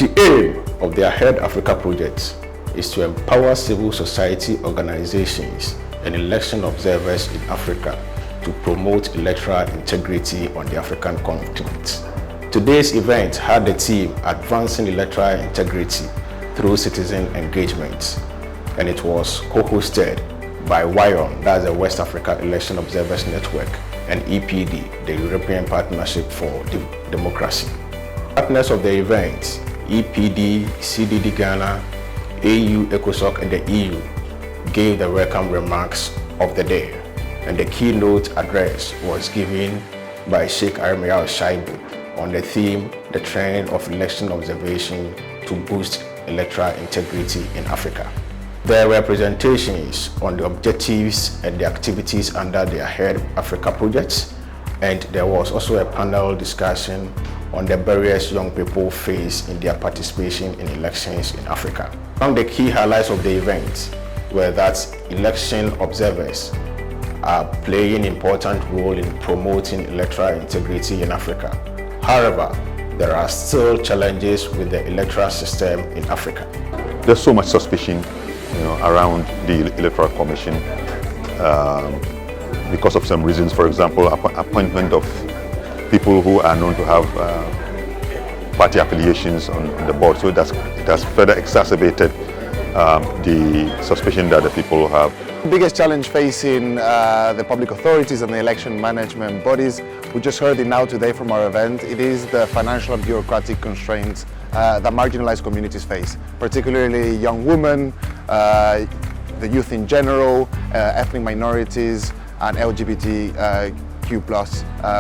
The aim of the Ahead Africa project is to empower civil society organizations and election observers in Africa to promote electoral integrity on the African continent. Today's event had the theme Advancing Electoral Integrity through Citizen Engagement, and it was co-hosted by WION, that's the West Africa Election Observers Network, and EPD, the European Partnership for Democracy. Partners of the event, EPD, CDD-Ghana, AU, ECOSOC, and the EU, gave the welcome remarks of the day, and the keynote address was given by Sheikh Armiya Shaibu on the theme, the trend of election observation to boost electoral integrity in Africa. There were presentations on the objectives and the activities under the Ahead Africa project, and there was also a panel discussion on the barriers young people face in their participation in elections in Africa. Among the key highlights of the event were that election observers are playing an important role in promoting electoral integrity in Africa. However, there are still challenges with the electoral system in Africa. There's so much suspicion, around the Electoral Commission because of some reasons. For example, appointment of people who are known to have party affiliations on the board. So it has further exacerbated the suspicion that the people have. The biggest challenge facing the public authorities and the election management bodies, we just heard it now today from our event, it is the financial and bureaucratic constraints that marginalized communities face, particularly young women, the youth in general, ethnic minorities, and LGBTQ+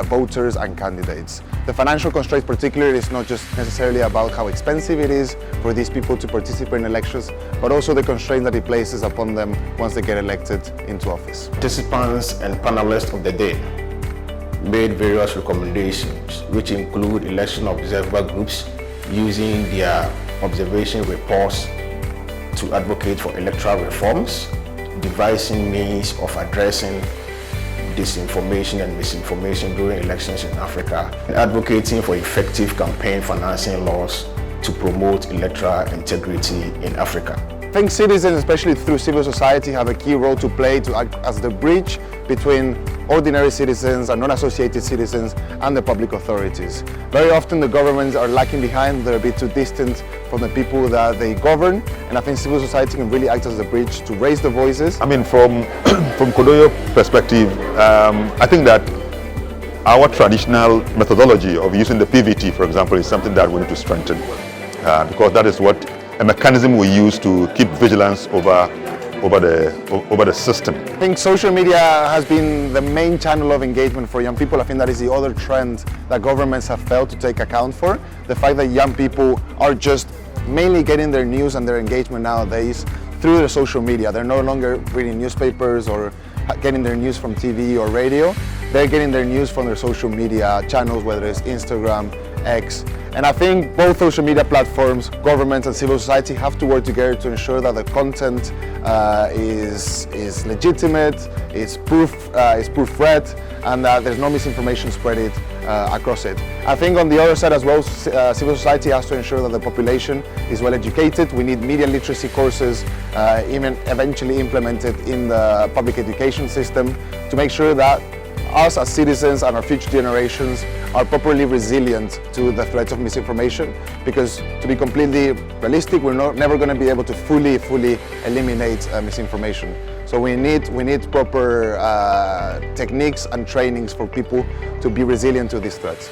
voters and candidates. The financial constraints particularly is not just necessarily about how expensive it is for these people to participate in elections, but also the constraint that it places upon them once they get elected into office. Participants and panelists of the day made various recommendations, which include election observer groups using their observation reports to advocate for electoral reforms, devising means of addressing disinformation and misinformation during elections in Africa, and advocating for effective campaign financing laws to promote electoral integrity in Africa. I think citizens, especially through civil society, have a key role to play to act as the bridge between ordinary citizens and non-associated citizens and the public authorities. Very often the governments are lagging behind, they're a bit too distant from the people that they govern, and I think civil society can really act as a bridge to raise the voices. I mean, from Kodoyo perspective, I think that our traditional methodology of using the PVT, for example, is something that we need to strengthen because that is a mechanism we use to keep vigilance over the system. I think social media has been the main channel of engagement for young people. I think that is the other trend that governments have failed to take account for. The fact that young people are just mainly getting their news and their engagement nowadays through their social media. They're no longer reading newspapers or getting their news from TV or radio. They're getting their news from their social media channels, whether it's Instagram, X. And I think both social media platforms, governments and civil society have to work together to ensure that the content is legitimate, is proofread, and that there's no misinformation spread across it. I think on the other side as well, civil society has to ensure that the population is well educated. We need media literacy courses, even eventually implemented in the public education system, to make sure that us as citizens and our future generations are properly resilient to the threats of misinformation, because to be completely realistic, we're never going to be able to fully eliminate misinformation. So we need proper techniques and trainings for people to be resilient to these threats.